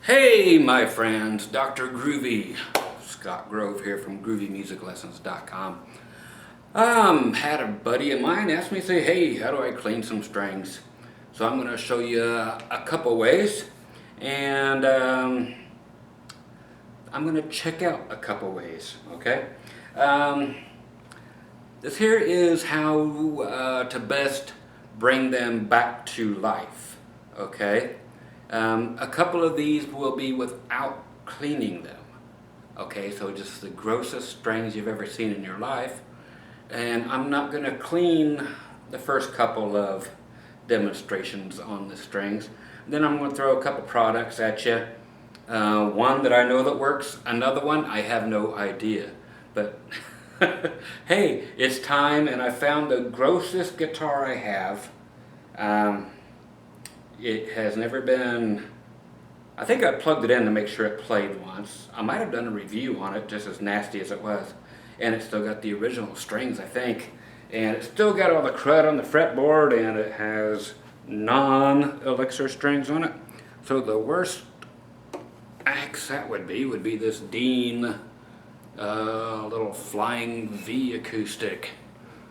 Hey my friends, Dr. Groovy, Scott Grove here from GroovyMusicLessons.com. Had a buddy of mine ask me, say, hey, how do I clean some strings? So I'm going to show you a couple ways, and I'm going to check out a couple ways, okay? This here is how to best bring them back to life, okay? A couple of these will be without cleaning them. Okay, so just the grossest strings you've ever seen in your life. And I'm not going to clean the first couple of demonstrations on the strings. Then I'm going to throw a couple products at you. One that I know that works, another one I have no idea. But hey, it's time, and I found the grossest guitar I have. It has never been, I think I plugged it in to make sure it played once. I might have done a review on it, just as nasty as it was. And it's still got the original strings, I think. And it's still got all the crud on the fretboard, and it has non-elixir strings on it. So the worst axe that would be this Dean little Flying V acoustic.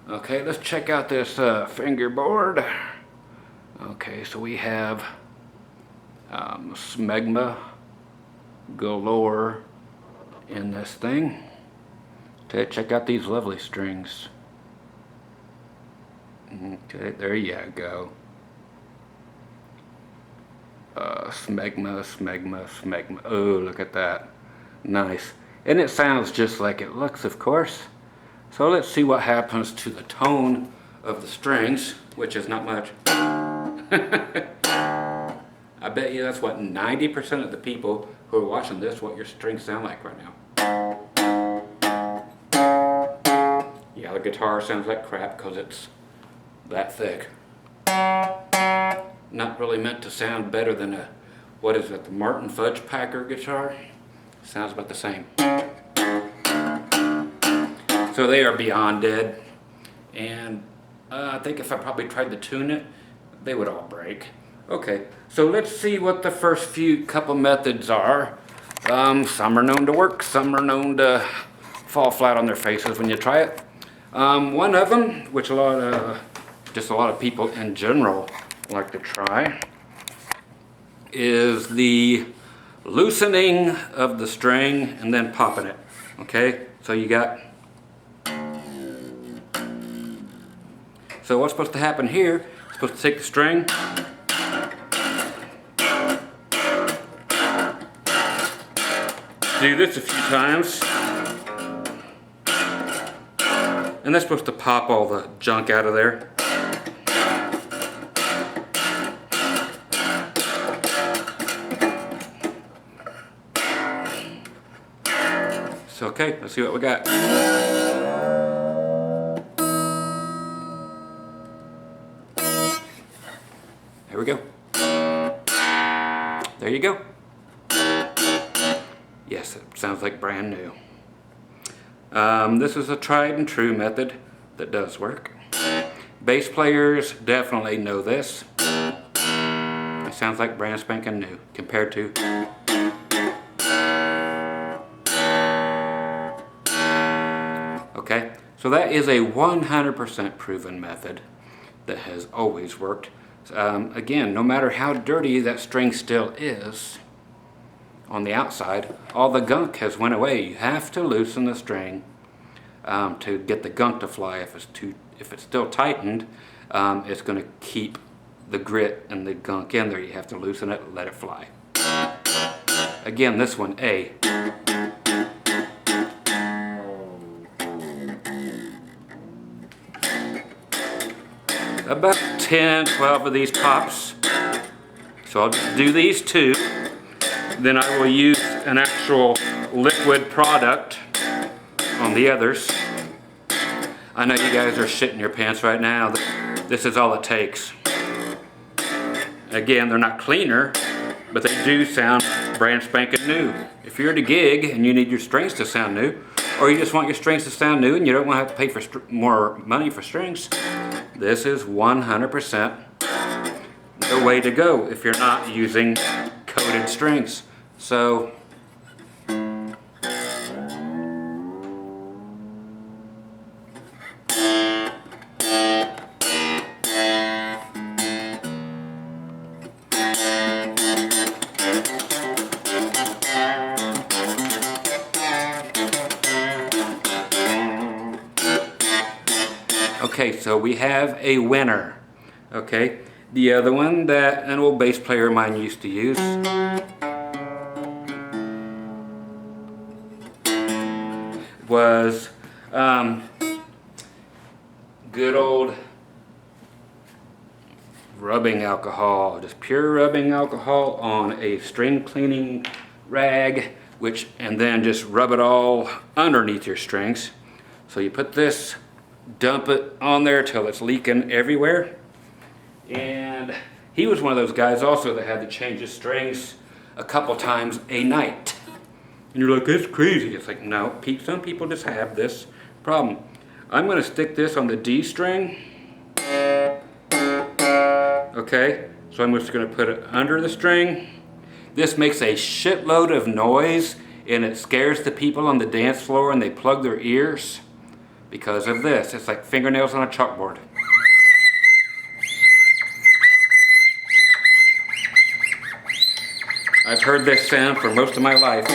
Okay, let's check out this fingerboard. Okay, so we have smegma galore in this thing. Okay, check out these lovely strings. Okay, there you go. Smegma. Oh, look at that. Nice. And it sounds just like it looks, of course. So let's see what happens to the tone of the strings, which is not much. I bet you that's what 90% of the people who are watching this, what your strings sound like right now. Yeah, the guitar sounds like crap because it's that thick. Not really meant to sound better than a, what is it, the Martin Fudge Packer guitar? Sounds about the same. So they are beyond dead. And I think if I probably tried to tune it, they would all break. Okay, so let's see what the first few couple methods are. Some are known to work, some are known to fall flat on their faces when you try it. One of them, which a lot of people in general like to try, is the loosening of the string and then popping it. Okay, so you got. So what's supposed to happen here? It's supposed to take the string, do this a few times, and that's supposed to pop all the junk out of there. So okay, let's see what we got. There we go. There you go. Yes, it sounds like brand new. This is a tried and true method that does work. Bass players definitely know this. It sounds like brand spanking new compared to. Okay, so that is a 100% proven method that has always worked. Again, no matter how dirty that string still is on the outside, all the gunk has went away. You have to loosen the string to get the gunk to fly. If it's still tightened, it's going to keep the grit and the gunk in there. You have to loosen it and let it fly. Again, this one, A. About 10, 12 of these pops. So I'll just do these two. Then I will use an actual liquid product on the others. I know you guys are shitting your pants right now. This is all it takes. Again, they're not cleaner, but they do sound brand spanking new. If you're at a gig and you need your strings to sound new, or you just want your strings to sound new and you don't want to have to pay for more money for strings, this is 100% the way to go if you're not using coated strings. So okay, so we have a winner. Okay, the other one that an old bass player of mine used to use was good old rubbing alcohol, just pure rubbing alcohol on a string cleaning rag, and then just rub it all underneath your strings. So you put this, dump it on there till it's leaking everywhere. And he was one of those guys also that had to change his strings a couple times a night. And you're like, that's crazy. It's like, no, some people just have this problem. I'm going to stick this on the D string. Okay, so I'm just going to put it under the string. This makes a shitload of noise, and it scares the people on the dance floor, and they plug their ears because of this. It's like fingernails on a chalkboard. I've heard this sound for most of my life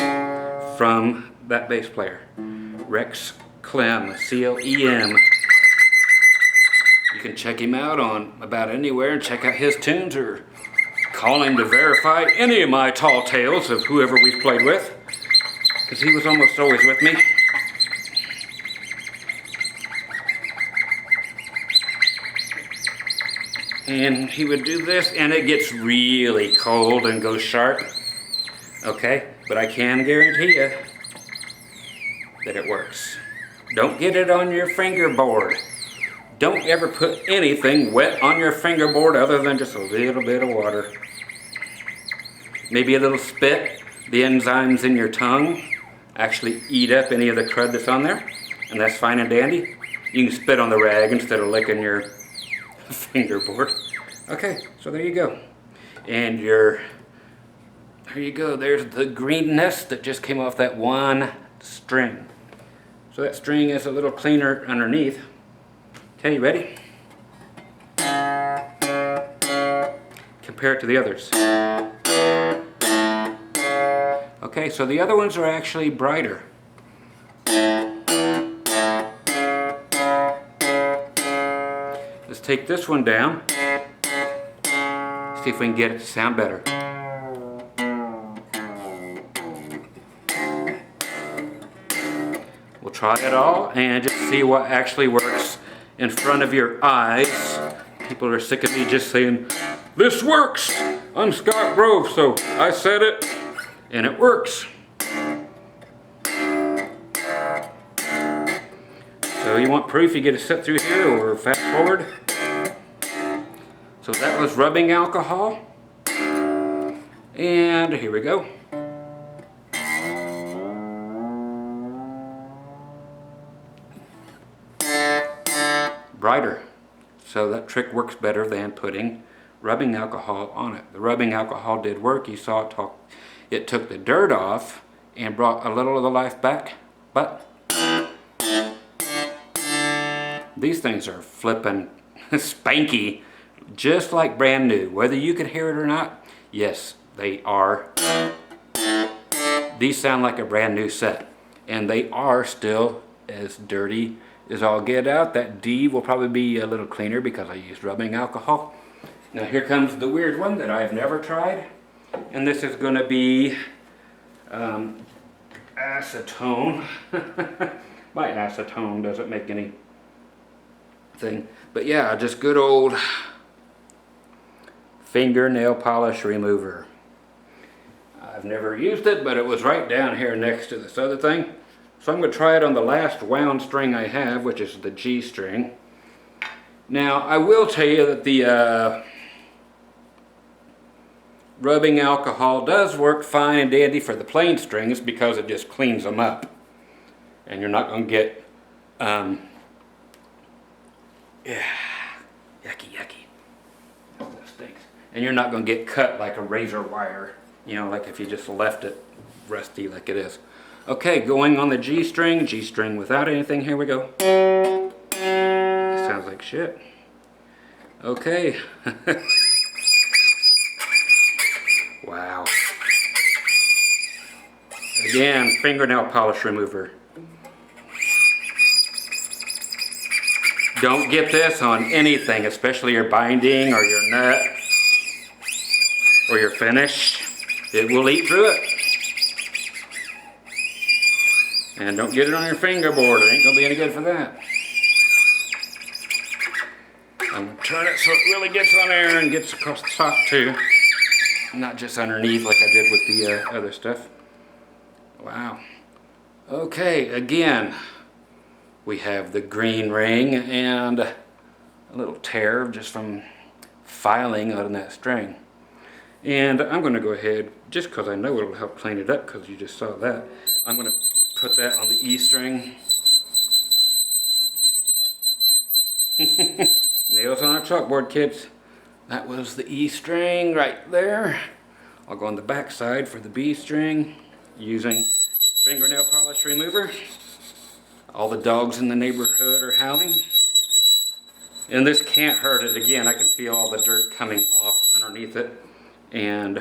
from that bass player, Rex Clem, C-L-E-M. You can check him out on about anywhere and check out his tunes, or call him to verify any of my tall tales of whoever we've played with, because he was almost always with me. And he would do this, and it gets really cold and goes sharp. Okay, but I can guarantee you that it works. Don't get it on your fingerboard. Don't ever put anything wet on your fingerboard other than just a little bit of water. Maybe a little spit. The enzymes in your tongue actually eat up any of the crud that's on there, and that's fine and dandy. You can spit on the rag instead of licking your fingerboard. Okay, so there you go. And there you go. There's the greenness that just came off that one string. So that string is a little cleaner underneath. Okay, you ready? Compare it to the others. Okay, so the other ones are actually brighter. Let's take this one down. See if we can get it to sound better. We'll try it all and just see what actually works in front of your eyes. People are sick of me just saying, this works! I'm Scott Grove, so I said it, and it works. So you want proof, you get to sit through here or fast forward. So that was rubbing alcohol. And here we go. Brighter. So that trick works better than putting rubbing alcohol on it. The rubbing alcohol did work. You saw it took the dirt off and brought a little of the life back. But these things are flipping spanky, just like brand new. Whether you can hear it or not, yes, they are. These sound like a brand new set, and they are still as dirty as all get out. That D will probably be a little cleaner because I used rubbing alcohol. Now here comes the weird one that I've never tried, and this is going to be acetone. My acetone doesn't make any thing, but yeah, just good old fingernail polish remover. I've never used it, but it was right down here next to this other thing. So I'm going to try it on the last wound string I have, which is the G string. Now, I will tell you that the rubbing alcohol does work fine and dandy for the plain strings because it just cleans them up. And you're not going to get, yeah, yucky. That stinks. And you're not going to get cut like a razor wire you know, like if you just left it rusty like it is. Okay, going on the G string without anything, here we go. Sounds like shit. Okay. Wow. Again, fingernail polish remover. Don't get this on anything, especially your binding or your nut or your finish. It will eat through it. And don't get it on your fingerboard. It ain't gonna be any good for that. I'm gonna turn it so it really gets on there and gets across the top too. Not just underneath like I did with the other stuff. Wow. Okay, again, we have the green ring and a little tear just from filing on that string. And I'm going to go ahead, just because I know it'll help clean it up because you just saw that, I'm going to put that on the E string. Nails on a chalkboard, kids. That was the E string right there. I'll go on the back side for the B string using fingernail polish remover. All the dogs in the neighborhood are howling. And this can't hurt it. Again, I can feel all the dirt coming off underneath it. And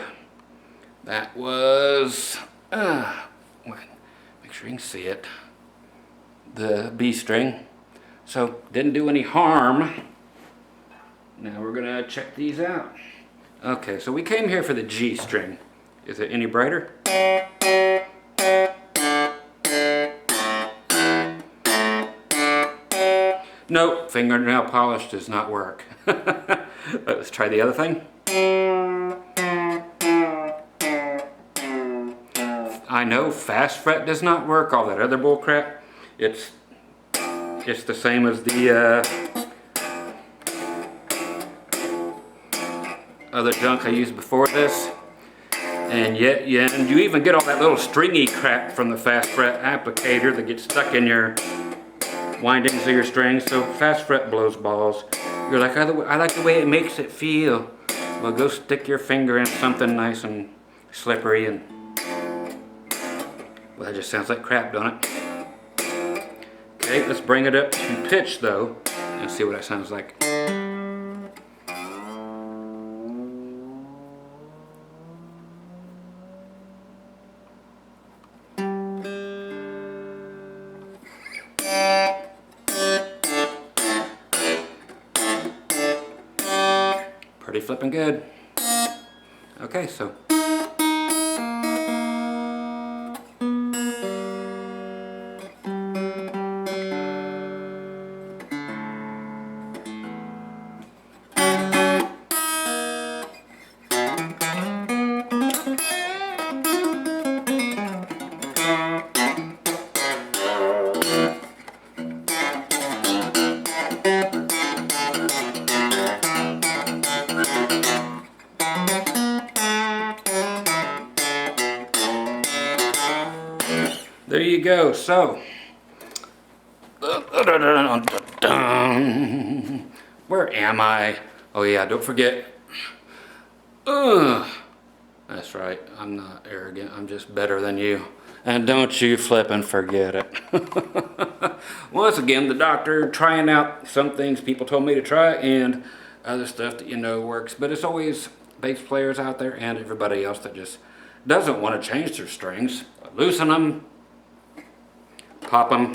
that was, make sure you can see it, the B string. So, didn't do any harm. Now we're gonna check these out. Okay, so we came here for the G string. Is it any brighter? Nope, fingernail polish does not work. Let's try the other thing. I know fast fret does not work, all that other bull crap. It's the same as the other junk I used before this. And yet, and you even get all that little stringy crap from the fast fret applicator that gets stuck in your windings of your strings. So fast fret blows balls. You're like, I like the way it makes it feel. Well, go stick your finger in something nice and slippery, and well, that just sounds like crap, don't it? Okay, let's bring it up to pitch though and see what it sounds like. Pretty flipping good. Okay, so there you go. So, where am I? Oh yeah, don't forget. That's right, I'm not arrogant, I'm just better than you. And don't you flip and forget it. Once again, the doctor trying out some things people told me to try and other stuff that you know works. But it's always bass players out there and everybody else that just doesn't want to change their strings. Loosen them, pop them,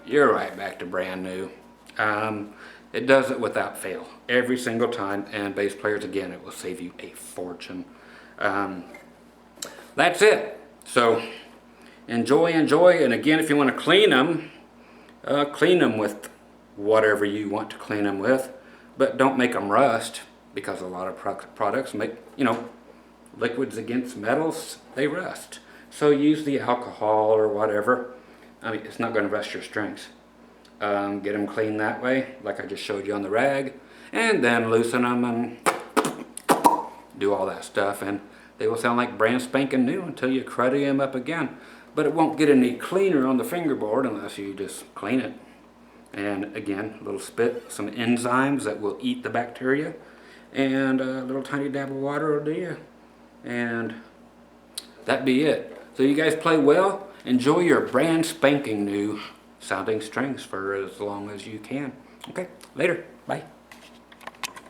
you're right back to brand new. It does it without fail every single time, and bass players, again, it will save you a fortune. That's it. So enjoy, and again, if you want to clean them with whatever you want to clean them with, but don't make them rust, because a lot of products make, you know, liquids against metals, they rust. So use the alcohol or whatever. I mean, it's not going to rust your strings. Get them clean that way, like I just showed you on the rag, and then loosen them and do all that stuff, and they will sound like brand spanking new until you cruddy them up again. But it won't get any cleaner on the fingerboard unless you just clean it. And again, a little spit, some enzymes that will eat the bacteria, and a little tiny dab of water will do you. And that'd be it. So you guys play well. Enjoy your brand spanking new sounding strings for as long as you can. Okay, later. Bye.